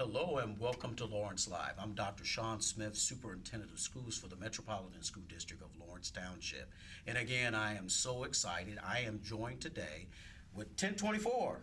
Hello and welcome to Lawrence Live. I'm Dr. Sean Smith, Superintendent of Schools for the Metropolitan School District of Lawrence Township. And again, I am so excited. I am joined today with 1024,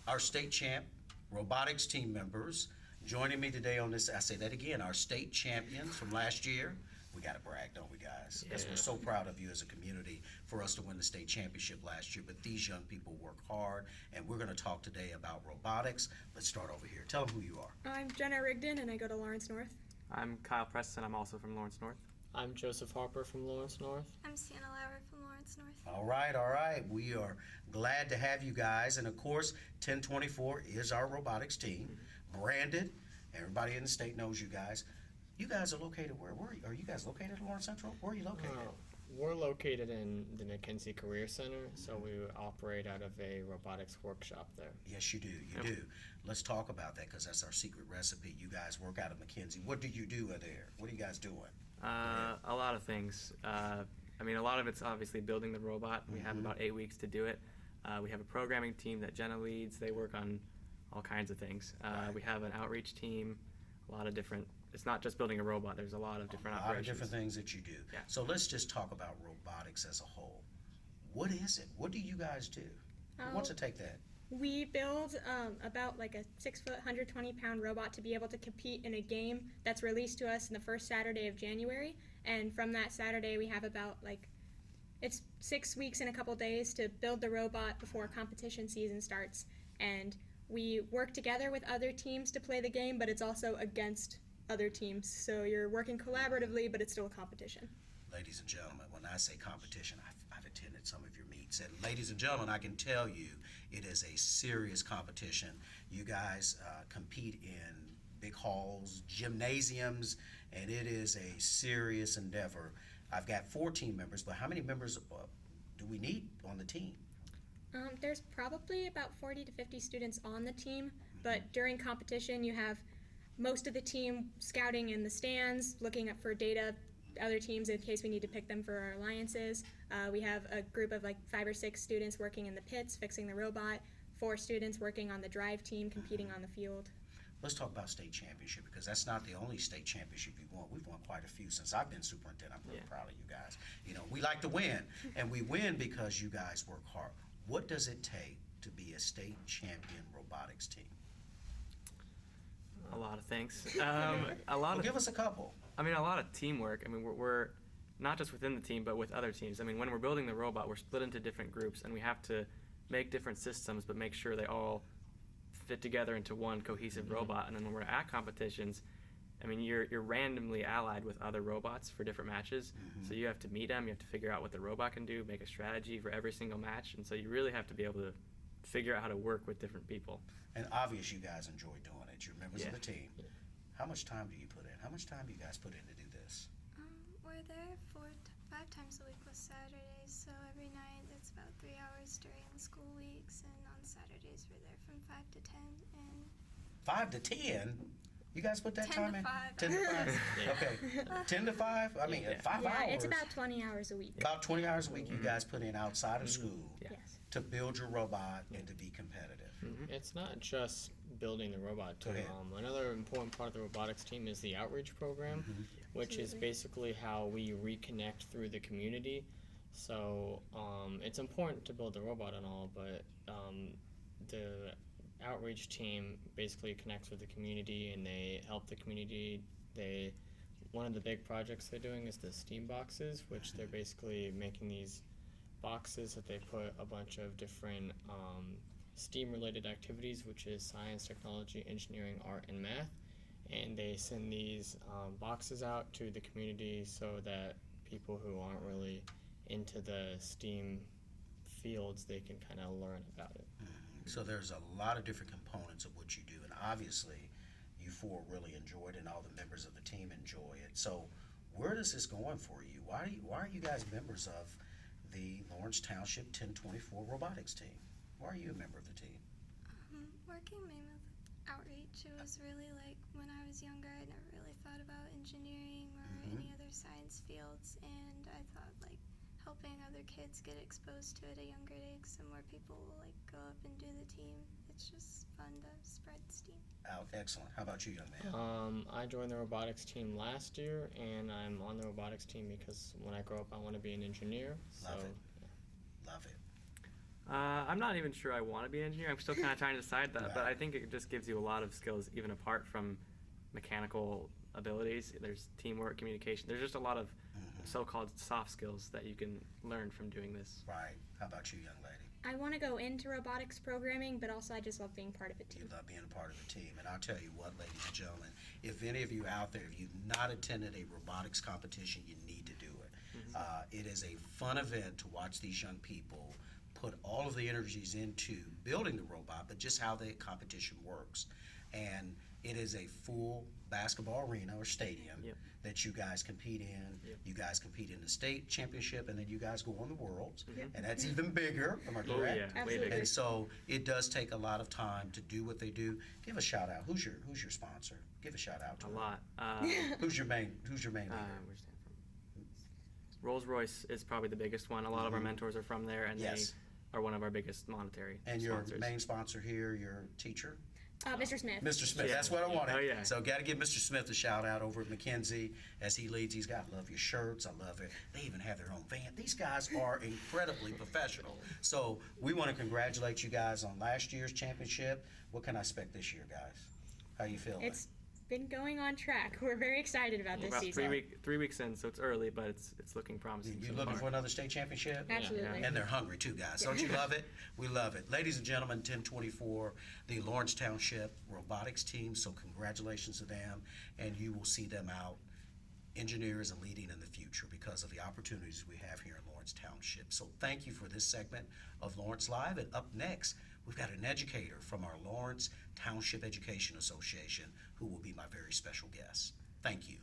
our state champ robotics team members. Joining me today on this, I say that again, our state champions from last year. We got to brag, don't we, guys? Because we're so proud of you as a community for us to win the state championship last year. But these young people work hard, and we're going to talk today about robotics. Let's start over here. Tell them who you are. I'm Jenna Rigdon, and I go to Lawrence North. I'm Kyle Preston. I'm also from Lawrence North. I'm Joseph Harper from Lawrence North. I'm Sienna Lauer from Lawrence North. All right. We are glad to have you guys. And, of course, 1024 is our robotics team, branded. Everybody in the state knows you guys. You guys are located where? Are you guys located at Lawrence Central? Where are you located? We're located in the McKenzie Career Center, so we operate out of a robotics workshop there. Yes, you do. You do. Let's talk about that because that's our secret recipe. You guys work out of McKenzie. What do you do there? What are you guys doing? A lot of things. A lot of it's obviously building the robot. We have about 8 weeks to do it. We have a programming team that Jenna leads. They work on all kinds of things. We have an outreach team, a lot of different. It's not just building a robot. There's a lot of different operations. A lot of different things that you do. Yeah. So let's just talk about robotics as a whole. What is it? What do you guys do? Who wants to take that? We build about like a 6-foot, 120-pound robot to be able to compete in a game that's released to us in the first Saturday of January. And from that Saturday, we have about it's 6 weeks and a couple days to build the robot before competition season starts. And we work together with other teams to play the game, but it's also against other teams. So you're working collaboratively, but it's still a competition. Ladies and gentlemen, when I say competition, I've attended some of your meets. And ladies and gentlemen, I can tell you it is a serious competition. You guys compete in big halls, gymnasiums, and it is a serious endeavor. I've got 4 team members, but how many members do we need on the team? There's probably about 40 to 50 students on the team, but during competition you have most of the team scouting in the stands, looking up for data, other teams in case we need to pick them for our alliances. We have a group of 5 or 6 students working in the pits, fixing the robot, 4 students working on the drive team, competing on the field. Let's talk about state championship because that's not the only state championship you've won. We've won quite a few since I've been superintendent. I'm really proud of you guys. You know, we like to win, and we win because you guys work hard. What does it take to be a state champion robotics team? A lot of things. Give us a couple. A lot of teamwork. We're not just within the team, but with other teams. When we're building the robot, we're split into different groups, and we have to make different systems, but make sure they all fit together into one cohesive robot. And then when we're at competitions, you're randomly allied with other robots for different matches. So you have to meet them, you have to figure out what the robot can do, make a strategy for every single match. And so you really have to be able to figure out how to work with different people. And obvious you guys enjoy doing it. You're members of the team. How much time do you put in? How much time do you guys put in to do this? We're there 5 times a week with Saturdays, so every night it's about 3 hours during the school weeks, and on Saturdays we're there from 5 to 10. And 5 to 10? You guys put that 10 time to in? 5. 10 to 5. Okay. 10 to 5? 5 Yeah, hours. it's about 20 hours a week. About 20 hours a week you guys put in outside of school Yes. to build your robot and to be competitive. It's not just building the robot, too. Go ahead. Another important part of the robotics team is the outreach program, which is basically how we reconnect through the community. So it's important to build the robot and all, but the outreach team basically connects with the community and they help the community. One of the big projects they're doing is the STEAM boxes, which they're basically making these boxes that they put a bunch of different STEAM-related activities, which is science, technology, engineering, art, and math. And they send these boxes out to the community so that people who aren't really into the STEAM fields, they can kind of learn about it. So there's a lot of different components of what you do, and obviously you 4 really enjoy it and all the members of the team enjoy it. So where does this going for you? Why are you guys members of the Lawrence Township 1024 robotics team? Why are you a member of the team? Working mainly with outreach, it was really when I was younger, I never really thought about engineering or any other science fields, and I thought helping other kids get exposed to it at a younger age so more people will go up and do the team. It's just fun to spread STEAM. Excellent. How about you, young man? I joined the robotics team last year, and I'm on the robotics team because when I grow up, I want to be an engineer. Love So, it. Love it. I'm not even sure I want to be an engineer. I'm still kind of trying to decide that, but I think it just gives you a lot of skills, even apart from mechanical abilities. There's teamwork, communication. There's just a lot of so-called soft skills that you can learn from doing this. Right. How about you, young lady? I want to go into robotics programming, but also I just love being part of a You team. love being a part of the team. And I'll tell you what, ladies and gentlemen, if any of you out there, if you've not attended a robotics competition, you need to do it. It is a fun event to watch these young people put all of the energies into building the robot, but just how the competition works. And it is a full basketball arena or stadium Yep. that you guys compete in. Yep. You guys compete in the state championship, and then you guys go on the worlds, and that's even bigger. Am I Oh correct? yeah, way Absolutely. bigger. And so it does take a lot of time to do what they do. Give a shout out. Who's your sponsor? Give a shout out to A them. lot. Who's your main leader? Where's Stanford? Rolls-Royce is probably the biggest one. A lot of our mentors are from there, and Yes. they are one of our biggest monetary And your sponsors. main sponsor here, your teacher? Mr. Smith. Mr. Smith, Yeah. that's what I wanted. Oh, yeah. So got to give Mr. Smith a shout out over at McKenzie as he leads. He's got, love your shirts. I love it. They even have their own van. These guys are incredibly professional. So we want to congratulate you guys on last year's championship. What can I expect this year, guys? How you feeling? It's been going on track. We're very excited about We're this about season. 3 weeks in, so it's early, but it's looking promising. You so looking far. for another state championship? Absolutely. And they're hungry too, guys. Don't you love it? We love it. Ladies and gentlemen, 1024, the Lawrence Township robotics team, so congratulations to them, and you will see them out, engineers and leading in the future because of the opportunities we have here in Lawrence Township. So thank you for this segment of Lawrence Live, and up next, we've got an educator from our Lawrence Township Education Association who will be my very special guest. Thank you.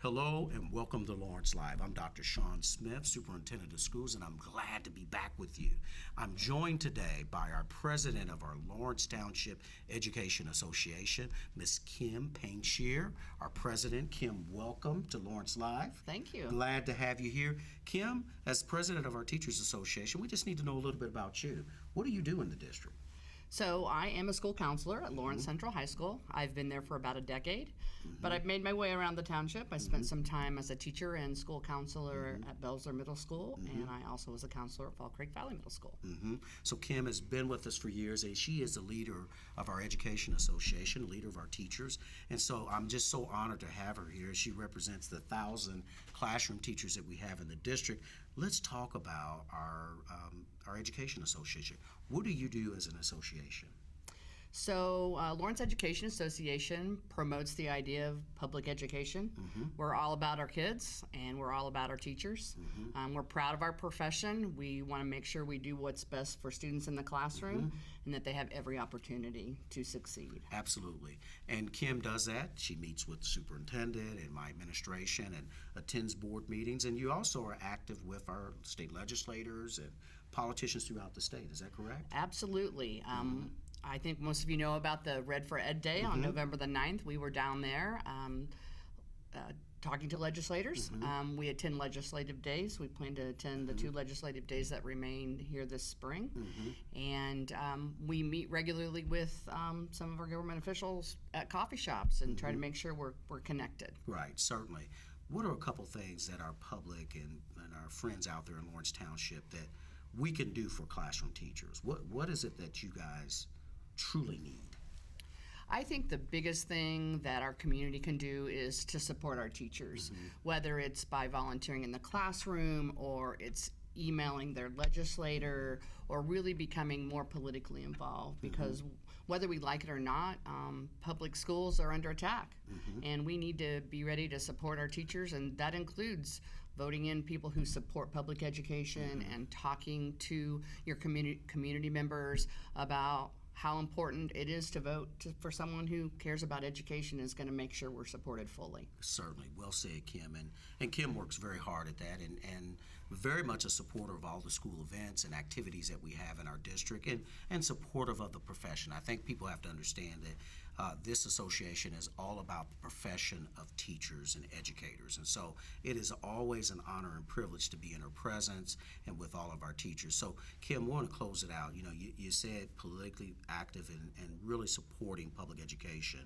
Hello and welcome to Lawrence Live. I'm Dr. Sean Smith, Superintendent of Schools, and I'm glad to be back with you. I'm joined today by our president of our Lawrence Township Education Association, Ms. Kim Payne-Shear. Our president, Kim, welcome to Lawrence Live. Thank you. Glad to have you here. Kim, as president of our Teachers Association, we just need to know a little bit about you. What do you do in the district? So I am a school counselor at Lawrence Central High School. I've been there for about a decade, but I've made my way around the township. I spent some time as a teacher and school counselor at Belzer Middle School, and I also was a counselor at Fall Creek Valley Middle School. So Kim has been with us for years, and she is the leader of our Education Association, leader of our teachers. And so I'm just so honored to have her here. She represents the 1,000 classroom teachers that we have in the district. Let's talk about our Education Association. What do you do as an association? So Lawrence Education Association promotes the idea of public education. We're all about our kids, and we're all about our teachers. We're proud of our profession. We want to make sure we do what's best for students in the classroom and that they have every opportunity to succeed. Absolutely. And Kim does that. She meets with the superintendent and my administration and attends board meetings. And you also are active with our state legislators and politicians throughout the state. Is that correct? Absolutely. I think most of you know about the Red for Ed Day on November the 9th. We were down there talking to legislators. We attend legislative days. We plan to attend the 2 legislative days that remain here this spring. And we meet regularly with some of our government officials at coffee shops and try to make sure we're connected. Right, certainly. What are a couple things that our public and our friends out there in Lawrence Township that we can do for classroom teachers? What is it that you guys truly need? I think the biggest thing that our community can do is to support our teachers, whether it's by volunteering in the classroom or it's emailing their legislator or really becoming more politically involved, because whether we like it or not, public schools are under attack, and we need to be ready to support our teachers, and that includes voting in people who support public education and talking to your community members about how important it is to vote for someone who cares about education and is going to make sure we're supported fully. Certainly, well said, Kim. And Kim works very hard at that. And very much a supporter of all the school events and activities that we have in our district, and supportive of the profession. I think people have to understand that this association is all about the profession of teachers and educators. And so it is always an honor and privilege to be in her presence and with all of our teachers. So Kim, we want to close it out. You know, you said politically active and really supporting public education.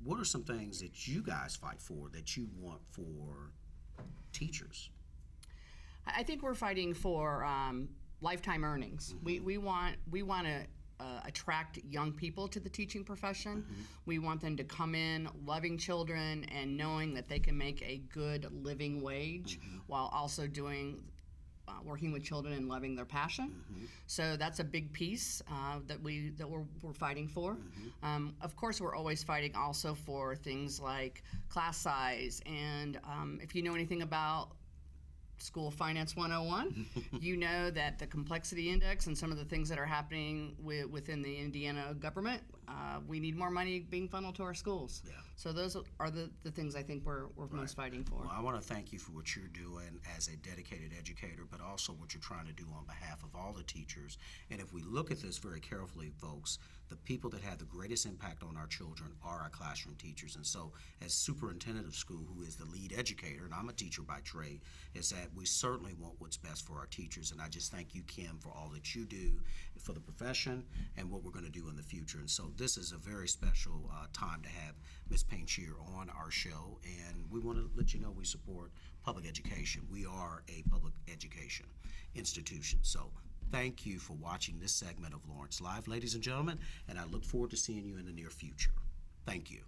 What are some things that you guys fight for that you want for teachers? I think we're fighting for lifetime earnings. We want to attract young people to the teaching profession. We want them to come in loving children and knowing that they can make a good living wage while also doing working with children and loving their passion. So that's a big piece that we're fighting for. Of course, we're always fighting also for things like class size, and if you know anything about School of Finance 101, you know that the complexity index and some of the things that are happening within the Indiana government, we need more money being funneled to our schools. Yeah. So those are the things I think we're most fighting for. Well, I want to thank you for what you're doing as a dedicated educator, but also what you're trying to do on behalf of all the teachers. And if we look at this very carefully, folks, the people that have the greatest impact on our children are our classroom teachers. And so as superintendent of school, who is the lead educator, and I'm a teacher by trade, is that we certainly want what's best for our teachers. And I just thank you, Kim, for all that you do for the profession and what we're going to do in the future. And so this is a very special time to have Ms. Paintier on our show, and we want to let you know we support public education. We are a public education institution. So thank you for watching this segment of Lawrence Live, ladies and gentlemen, and I look forward to seeing you in the near future. Thank you.